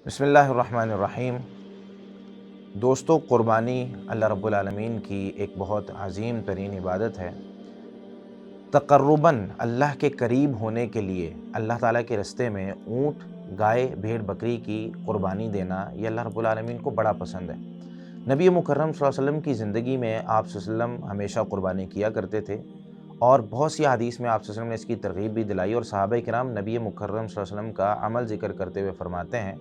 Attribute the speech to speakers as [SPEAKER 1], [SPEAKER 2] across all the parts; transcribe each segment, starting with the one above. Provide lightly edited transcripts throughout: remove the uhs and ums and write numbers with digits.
[SPEAKER 1] بسم اللہ الرحمن الرحیم۔ دوستو، قربانی اللہ رب العالمین کی ایک بہت عظیم ترین عبادت ہے۔ تقرباً اللہ کے قریب ہونے کے لیے اللہ تعالیٰ کے راستے میں اونٹ، گائے، بھیڑ بکری کی قربانی دینا یہ اللہ رب العالمین کو بڑا پسند ہے۔ نبی مکرم صلی اللہ علیہ وسلم کی زندگی میں آپ صلی اللہ علیہ وسلم ہمیشہ قربانی کیا کرتے تھے، اور بہت سی حدیث میں آپ صلی اللہ علیہ وسلم نے اس کی ترغیب بھی دلائی، اور صحابہ کرام نبی مکرم صلی اللہ علیہ وسلم کا عمل ذکر کرتے ہوئے فرماتے ہیں،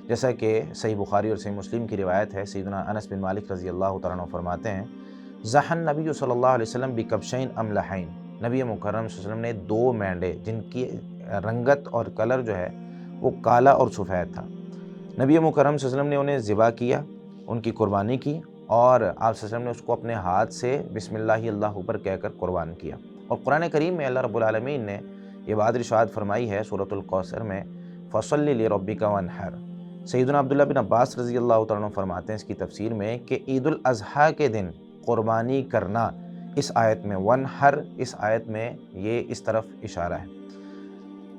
[SPEAKER 1] جیسا کہ صحیح بخاری اور صحیح مسلم کی روایت ہے۔ سیدنا انس بن مالک رضی اللہ تعالیٰ عنہ فرماتے ہیں، ضحى النبی صلی اللہ علیہ وسلم بکبشین املحین، نبی مکرم صلی اللہ علیہ وسلم نے 2 مینڈے جن کی رنگت اور کلر جو ہے وہ کالا اور سفید تھا، نبی مکرم صلی اللہ علیہ وسلم نے انہیں ذبح کیا، ان کی قربانی کی، اور آپ صلی اللہ علیہ وسلم نے اس کو اپنے ہاتھ سے بسم اللہ اللہ پر کہہ کر قربان کیا۔ اور قرآن کریم میں اللہ رب العالمین نے یہ بات ارشاد فرمائی ہے سورۃ الکوثر میں، فَصَلِّ لِرَبِّكَ وَانْحَرْ۔ سیدنا عبداللہ بن عباس رضی اللہ تعالیٰ عنہ فرماتے ہیں اس کی تفسیر میں کہ عید الاضحیٰ کے دن قربانی کرنا اس آیت میں، وانحر اس آیت میں یہ اس طرف اشارہ ہے۔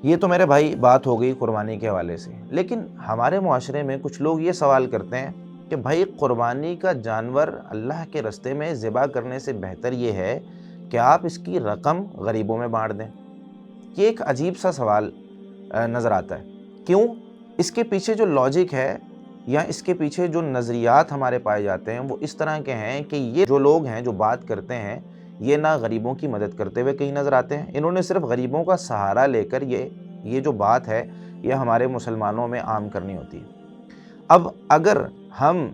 [SPEAKER 1] یہ تو میرے بھائی بات ہو گئی قربانی کے حوالے سے، لیکن ہمارے معاشرے میں کچھ لوگ یہ سوال کرتے ہیں کہ بھائی قربانی کا جانور اللہ کے راستے میں ذبح کرنے سے بہتر یہ ہے کہ آپ اس کی رقم غریبوں میں بانٹ دیں۔ یہ ایک عجیب سا سوال نظر آتا ہے۔ کیوں؟ اس کے پیچھے جو لاجک ہے یا اس کے پیچھے جو نظریات ہمارے پائے جاتے ہیں وہ اس طرح کے ہیں کہ یہ جو لوگ ہیں جو بات کرتے ہیں یہ نہ غریبوں کی مدد کرتے ہوئے کہیں نظر آتے ہیں، انہوں نے صرف غریبوں کا سہارا لے کر یہ جو بات ہے یہ ہمارے مسلمانوں میں عام کرنی ہوتی ہے۔ اب اگر ہم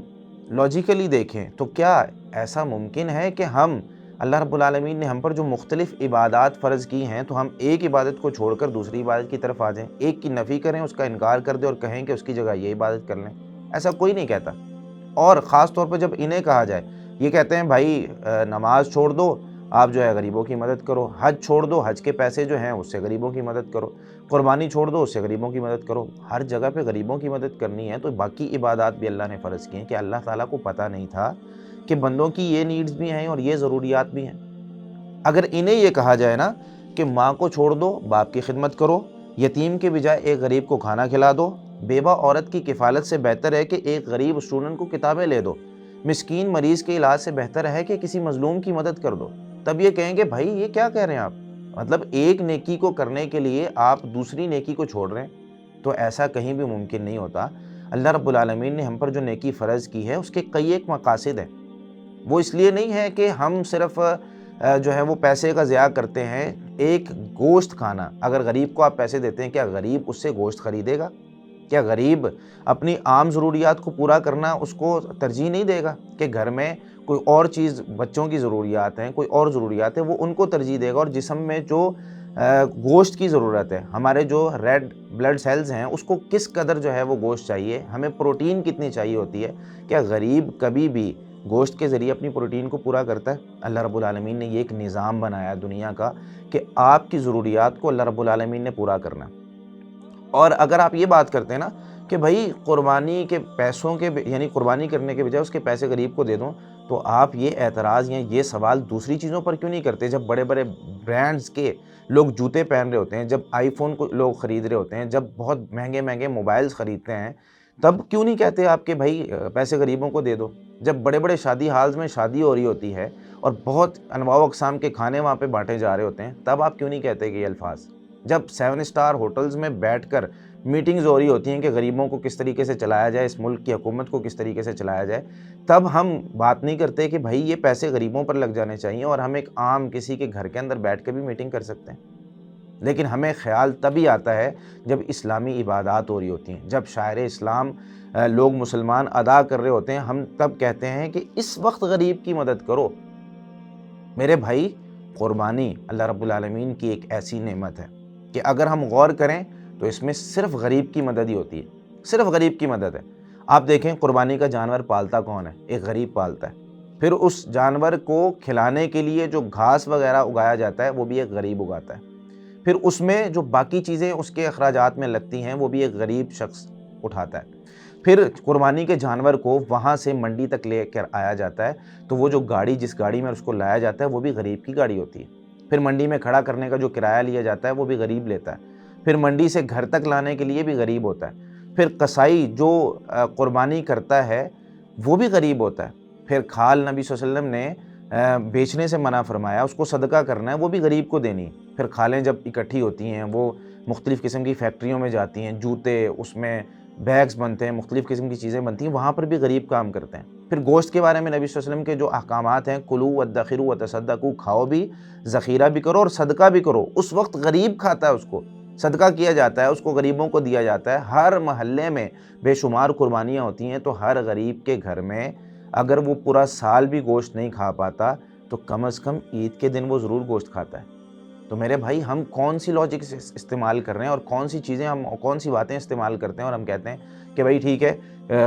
[SPEAKER 1] لاجیکلی دیکھیں تو کیا ایسا ممکن ہے کہ ہم اللہ رب العالمین نے ہم پر جو مختلف عبادات فرض کی ہیں تو ہم ایک عبادت کو چھوڑ کر دوسری عبادت کی طرف آ جائیں، ایک کی نفی کریں، اس کا انکار کر دیں اور کہیں کہ اس کی جگہ یہ عبادت کر لیں؟ ایسا کوئی نہیں کہتا۔ اور خاص طور پر جب انہیں کہا جائے، یہ کہتے ہیں بھائی نماز چھوڑ دو، آپ جو ہے غریبوں کی مدد کرو، حج چھوڑ دو، حج کے پیسے جو ہیں اس سے غریبوں کی مدد کرو، قربانی چھوڑ دو، اس سے غریبوں کی مدد کرو۔ ہر جگہ پہ غریبوں کی مدد کرنی ہے تو باقی عبادات بھی اللہ نے فرض کی ہیں۔ کہ اللہ تعالیٰ کو پتہ نہیں تھا کہ بندوں کی یہ نیڈز بھی ہیں اور یہ ضروریات بھی ہیں؟ اگر انہیں یہ کہا جائے نا کہ ماں کو چھوڑ دو، باپ کی خدمت کرو، یتیم کے بجائے ایک غریب کو کھانا کھلا دو، بیوہ عورت کی کفالت سے بہتر ہے کہ ایک غریب اسٹوڈنٹ کو کتابیں لے دو، مسکین مریض کے علاج سے بہتر ہے کہ کسی مظلوم کی مدد کر دو، تب یہ کہیں گے بھائی یہ کیا کہہ رہے ہیں آپ؟ مطلب ایک نیکی کو کرنے کے لیے آپ دوسری نیکی کو چھوڑ رہے ہیں؟ تو ایسا کہیں بھی ممکن نہیں ہوتا۔ اللہ رب العالمین نے ہم پر جو نیکی فرض کی ہے اس کے کئی ایک مقاصد ہیں۔ وہ اس لیے نہیں ہے کہ ہم صرف جو ہے وہ پیسے کا ضیاع کرتے ہیں۔ ایک گوشت کھانا، اگر غریب کو آپ پیسے دیتے ہیں، کیا غریب اس سے گوشت خریدے گا؟ کیا غریب اپنی عام ضروریات کو پورا کرنا اس کو ترجیح نہیں دے گا کہ گھر میں کوئی اور چیز، بچوں کی ضروریات ہیں، کوئی اور ضروریات ہیں، وہ ان کو ترجیح دے گا؟ اور جسم میں جو گوشت کی ضرورت ہے، ہمارے جو ریڈ بلڈ سیلز ہیں اس کو کس قدر جو ہے وہ گوشت چاہیے، ہمیں پروٹین کتنی چاہیے ہوتی ہے، کیا غریب کبھی بھی گوشت کے ذریعے اپنی پروٹین کو پورا کرتا ہے؟ اللہ رب العالمین نے یہ ایک نظام بنایا دنیا کا کہ آپ کی ضروریات کو اللہ رب العالمین نے پورا کرنا۔ اور اگر آپ یہ بات کرتے ہیں نا کہ بھائی قربانی کے پیسوں کے یعنی قربانی کرنے کے بجائے اس کے پیسے غریب کو دے دوں، تو آپ یہ اعتراض یا یہ سوال دوسری چیزوں پر کیوں نہیں کرتے؟ جب بڑے بڑے برانڈز کے لوگ جوتے پہن رہے ہوتے ہیں، جب آئی فون کو لوگ خرید رہے ہوتے ہیں، جب بہت مہنگے مہنگے موبائلز خریدتے ہیں، تب کیوں نہیں کہتے آپ کہ بھائی پیسے غریبوں کو دے دو؟ جب بڑے بڑے شادی ہالز میں شادی ہو رہی ہوتی ہے اور بہت انواع و اقسام کے کھانے وہاں پہ بانٹے جا رہے ہوتے ہیں، تب آپ کیوں نہیں کہتے کہ یہ الفاظ؟ جب 7 اسٹار ہوٹلز میں بیٹھ کر میٹنگز ہو رہی ہوتی ہیں کہ غریبوں کو کس طریقے سے چلایا جائے، اس ملک کی حکومت کو کس طریقے سے چلایا جائے، تب ہم بات نہیں کرتے کہ بھائی یہ پیسے غریبوں پر لگ جانے چاہیے اور ہم ایک عام کسی کے گھر کے اندر بیٹھ کے بھی میٹنگ کر سکتے ہیں؟ لیکن ہمیں خیال تبھی آتا ہے جب اسلامی عبادات ہو رہی ہوتی ہیں، جب شاعر اسلام لوگ مسلمان ادا کر رہے ہوتے ہیں، ہم تب کہتے ہیں کہ اس وقت غریب کی مدد کرو۔ میرے بھائی، قربانی اللہ رب العالمین کی ایک ایسی نعمت ہے کہ اگر ہم غور کریں تو اس میں صرف غریب کی مدد ہی ہوتی ہے، صرف غریب کی مدد ہے۔ آپ دیکھیں قربانی کا جانور پالتا کون ہے؟ ایک غریب پالتا ہے۔ پھر اس جانور کو کھلانے کے لیے جو گھاس وغیرہ اگایا جاتا ہے وہ بھی ایک غریب اگاتا ہے۔ پھر اس میں جو باقی چیزیں اس کے اخراجات میں لگتی ہیں وہ بھی ایک غریب شخص اٹھاتا ہے۔ پھر قربانی کے جانور کو وہاں سے منڈی تک لے کر آیا جاتا ہے تو وہ جو گاڑی، جس گاڑی میں اس کو لایا جاتا ہے وہ بھی غریب کی گاڑی ہوتی ہے۔ پھر منڈی میں کھڑا کرنے کا جو کرایہ لیا جاتا ہے وہ بھی غریب لیتا ہے۔ پھر منڈی سے گھر تک لانے کے لیے بھی غریب ہوتا ہے۔ پھر قصائی جو قربانی کرتا ہے وہ بھی غریب ہوتا ہے. پھر کھال نبی صلی اللہ علیہ وسلم نے بیچنے سے منع فرمایا، اس کو صدقہ کرنا ہے، وہ بھی غریب کو دینی. پھر کھالیں جب اکٹھی ہوتی ہیں، وہ مختلف قسم کی فیکٹریوں میں جاتی ہیں، جوتے اس میں بیگز بنتے ہیں، مختلف قسم کی چیزیں بنتی ہیں، وہاں پر بھی غریب کام کرتے ہیں. پھر گوشت کے بارے میں نبی صلی اللہ علیہ وسلم کے جو احکامات ہیں، کلو وادخروا وتصدقوا، کھاؤ بھی، ذخیرہ بھی کرو اور صدقہ بھی کرو. اس وقت غریب کھاتا ہے، اس کو صدقہ کیا جاتا ہے، اس کو غریبوں کو دیا جاتا ہے. ہر محلے میں بے شمار قربانیاں ہوتی ہیں، تو ہر غریب کے گھر میں اگر وہ پورا سال بھی گوشت نہیں کھا پاتا تو کم از کم عید کے دن وہ ضرور گوشت کھاتا ہے. تو میرے بھائی، ہم کون سی لاجک استعمال کر رہے ہیں اور کون سی چیزیں ہم کون سی باتیں استعمال کرتے ہیں اور ہم کہتے ہیں کہ بھائی ٹھیک ہے،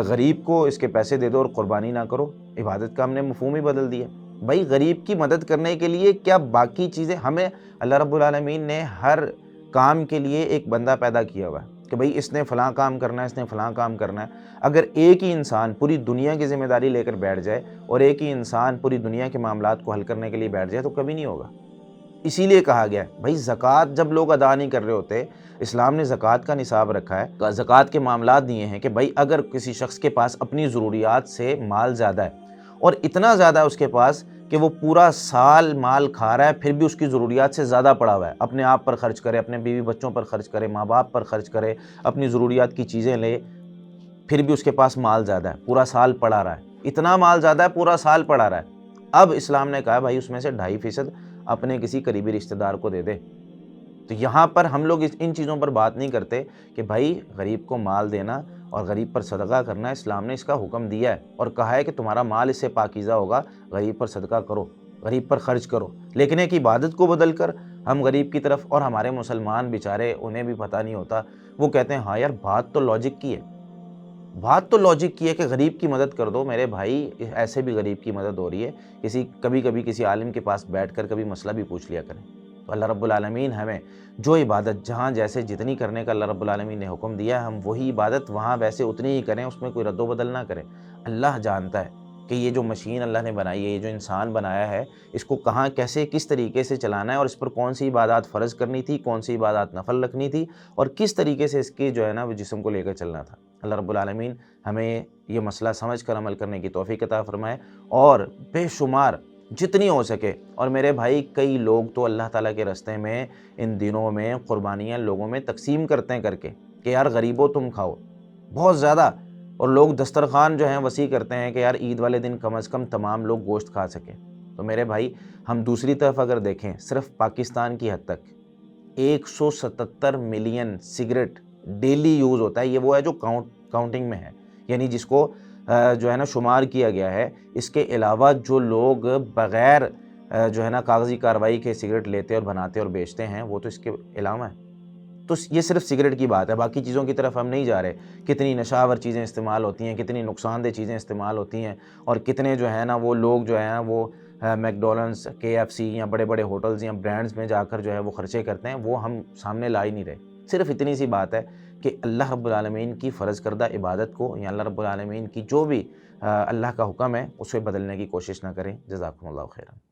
[SPEAKER 1] غریب کو اس کے پیسے دے دو اور قربانی نہ کرو. عبادت کا ہم نے مفہوم ہی بدل دیا. بھائی غریب کی مدد کرنے کے لیے کیا باقی چیزیں ہمیں اللہ رب العالمین نے ہر کام کے لیے ایک بندہ پیدا کیا ہوا ہے کہ بھئی اس نے فلاں کام کرنا ہے، اس نے فلاں کام کرنا ہے. اگر ایک ہی انسان پوری دنیا کی ذمہ داری لے کر بیٹھ جائے اور ایک ہی انسان پوری دنیا کے معاملات کو حل کرنے کے لیے بیٹھ جائے تو کبھی نہیں ہوگا. اسی لیے کہا گیا ہے بھائی زکوٰۃ جب لوگ ادا نہیں کر رہے ہوتے، اسلام نے زکوٰۃ کا نصاب رکھا ہے. زکوٰۃ کے معاملات دیے ہیں کہ بھائی اگر کسی شخص کے پاس اپنی ضروریات سے مال زیادہ ہے اور اتنا زیادہ ہے اس کے پاس کہ وہ پورا سال مال کھا رہا ہے، پھر بھی اس کی ضروریات سے زیادہ پڑا ہوا ہے، اپنے آپ پر خرچ کرے، اپنے بیوی بچوں پر خرچ کرے، ماں باپ پر خرچ کرے، اپنی ضروریات کی چیزیں لے، پھر بھی اس کے پاس مال زیادہ ہے، پورا سال پڑا رہا ہے، اتنا مال زیادہ ہے پورا سال پڑا رہا ہے. اب اسلام نے کہا بھائی اس میں سے 2.5% اپنے کسی قریبی رشتہ دار کو دے دے. تو یہاں پر ہم لوگ ان چیزوں پر بات نہیں کرتے کہ بھائی غریب کو مال دینا اور غریب پر صدقہ کرنا، اسلام نے اس کا حکم دیا ہے اور کہا ہے کہ تمہارا مال اس سے پاکیزہ ہوگا، غریب پر صدقہ کرو، غریب پر خرچ کرو. لیکن ایک عبادت کو بدل کر ہم غریب کی طرف، اور ہمارے مسلمان بیچارے انہیں بھی پتہ نہیں ہوتا، وہ کہتے ہیں ہاں یار بات تو لاجک کی ہے، بات تو لاجک کی ہے کہ غریب کی مدد کر دو. میرے بھائی ایسے بھی غریب کی مدد ہو رہی ہے، کبھی کبھی کسی عالم کے پاس بیٹھ کر کبھی مسئلہ بھی پوچھ لیا کریں. تو اللہ رب العالمین ہمیں جو عبادت جہاں جیسے جتنی کرنے کا اللہ رب العالمین نے حکم دیا ہے، ہم وہی عبادت وہاں ویسے اتنی ہی کریں، اس میں کوئی رد و بدل نہ کریں. اللہ جانتا ہے کہ یہ جو مشین اللہ نے بنائی ہے، یہ جو انسان بنایا ہے، اس کو کہاں کیسے کس طریقے سے چلانا ہے اور اس پر کون سی عبادات فرض کرنی تھی، کون سی عبادات نفل رکھنی تھی اور کس طریقے سے اس کی جو ہے نا وہ جسم کو لے کر چلنا تھا. اللہ رب العالمین ہمیں یہ مسئلہ سمجھ کر عمل کرنے کی توفیق عطا فرمائے اور بے شمار جتنی ہو سکے. اور میرے بھائی کئی لوگ تو اللہ تعالیٰ کے راستے میں ان دنوں میں قربانیاں لوگوں میں تقسیم کرتے ہیں کر کے کہ یار غریبوں تم کھاؤ بہت زیادہ، اور لوگ دسترخوان جو ہیں وسیع کرتے ہیں کہ یار عید والے دن کم از کم تمام لوگ گوشت کھا سکیں. تو میرے بھائی ہم دوسری طرف اگر دیکھیں، صرف پاکستان کی حد تک 177 ملین سگریٹ ڈیلی یوز ہوتا ہے. یہ وہ ہے جو کاؤنٹنگ میں ہے، یعنی جس کو جو ہے نا شمار کیا گیا ہے. اس کے علاوہ جو لوگ بغیر جو ہے نا کاغذی کارروائی کے سگریٹ لیتے اور بناتے اور بیچتے ہیں، وہ تو اس کے علاوہ ہیں. تو یہ صرف سگریٹ کی بات ہے، باقی چیزوں کی طرف ہم نہیں جا رہے. کتنی نشاور چیزیں استعمال ہوتی ہیں، کتنی نقصان دہ چیزیں استعمال ہوتی ہیں، اور کتنے جو ہے نا وہ لوگ جو ہیں وہ میک ڈونلڈس، KFC یا بڑے بڑے ہوٹلز یا برانڈز میں جا کر جو ہے وہ خرچے کرتے ہیں، وہ ہم سامنے لا ہی نہیں رہے. صرف اتنی سی بات ہے کہ اللہ رب العالمین کی فرض کردہ عبادت کو یا اللہ رب العالمین کی جو بھی اللہ کا حکم ہے اسے بدلنے کی کوشش نہ کریں. جزاکم اللہ خیرا.